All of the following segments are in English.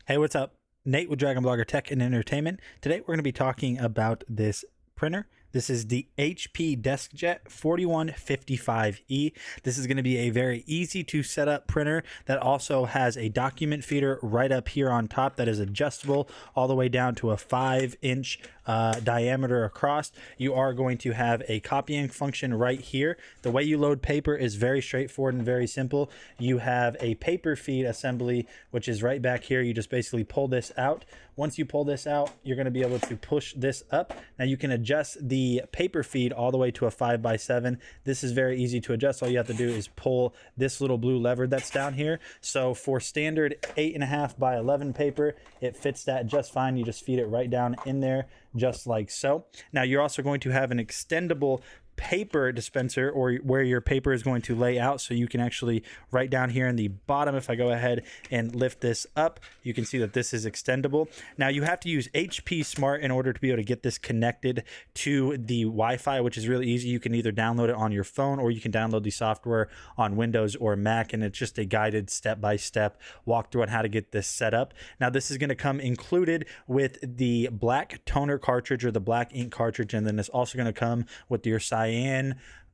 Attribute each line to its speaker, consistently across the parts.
Speaker 1: Hey, what's up? Nate with Dragon Blogger Tech and Entertainment. Today we're going to be talking about this printer. This is the HP DeskJet 4155E. This is going to be a very easy to set up printer that also has a document feeder right up here on top that is adjustable all the way down to a 5-inch diameter across. You are going to have a copying function right here. The way you load paper is very straightforward and very simple. You have a paper feed assembly, which is right back here. You just basically pull this out. Once you pull this out, you're going to be able to push this up. Now you can adjust the paper feed all the way to a 5x7. This is very easy to adjust. All you have to do is pull this little blue lever that's down here. So for standard 8.5 by 11 paper, it fits that just fine. You just feed it right down in there, just like so. Now you're also going to have an extendable paper dispenser, or where your paper is going to lay out, so you can actually right down here in the bottom, if I go ahead and lift this up, you can see that this is extendable. Now you have to use HP Smart in order to be able to get this connected to the Wi-Fi, which is really easy. You can either download it on your phone or you can download the software on Windows or Mac, and it's just a guided step-by-step walkthrough on how to get this set up. Now this is going to come included with the black toner cartridge or the black ink cartridge, and then it's also going to come with your cyan,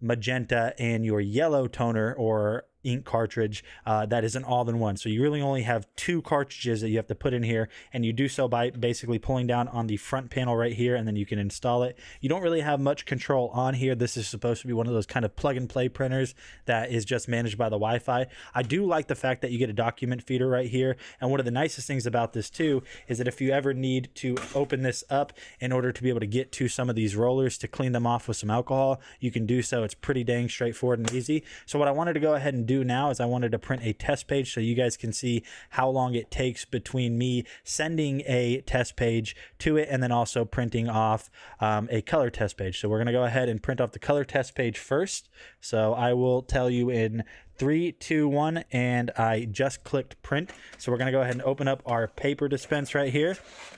Speaker 1: magenta, and your yellow toner or ink cartridge that is an all-in-one. So you really only have 2 cartridges that you have to put in here, and you do so by basically pulling down on the front panel right here, and then you can install it. You don't really have much control on here. This is supposed to be one of those kind of plug-and-play printers that is just managed by the Wi-Fi. I do like the fact that you get a document feeder right here, and one of the nicest things about this too is that if you ever need to open this up in order to be able to get to some of these rollers to clean them off with some alcohol, you can do so. It's pretty dang straightforward and easy. So what I wanted to go ahead and do now is I wanted to print a test page so you guys can see how long it takes between me sending a test page to it and then also printing off a color test page. So we're going to go ahead and print off the color test page first. So I will tell you in 3, 2, 1, and I just clicked print. So we're going to go ahead and open up our paper dispense right here,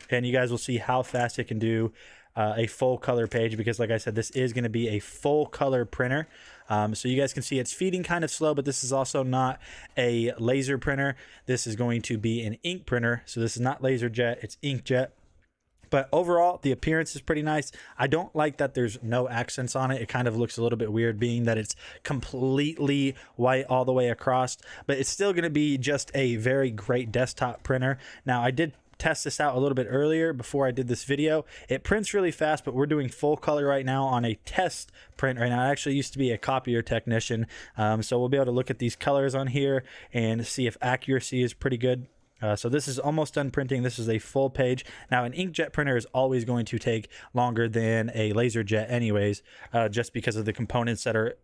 Speaker 1: and you guys will see how fast it can do a full color page, because like I said, this is going to be a full color printer. So you guys can see it's feeding kind of slow, but this is also not a laser printer. This is going to be an ink printer. So this is not LaserJet, it's inkjet. But overall, the appearance is pretty nice. I don't like that there's no accents on it. It kind of looks a little bit weird being that it's completely white all the way across, but it's still going to be just a very great desktop printer. Now, I did test this out a little bit earlier before I did this video. It prints really fast, but we're doing full color right now on a test print right now. I actually used to be a copier technician, so we'll be able to look at these colors on here and see if accuracy is pretty good. So this is almost done printing. This is a full page. Now, an inkjet printer is always going to take longer than a LaserJet anyways, just because of the components that are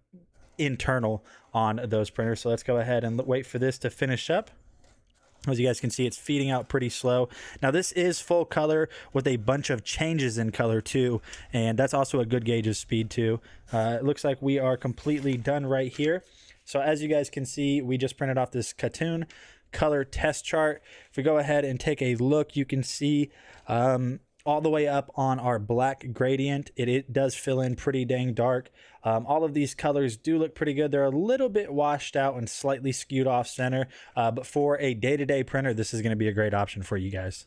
Speaker 1: internal on those printers. So let's go ahead and wait for this to finish up. As you guys can see, it's feeding out pretty slow. Now, this is full color with a bunch of changes in color too, and that's also a good gauge of speed too. It looks like we are completely done right here. So as you guys can see, we just printed off this cartoon color test chart. If we go ahead and take a look, you can see all the way up on our black gradient, it does fill in pretty dang dark. All of these colors do look pretty good. They're a little bit washed out and slightly skewed off center, but for a day-to-day printer, this is going to be a great option for you guys.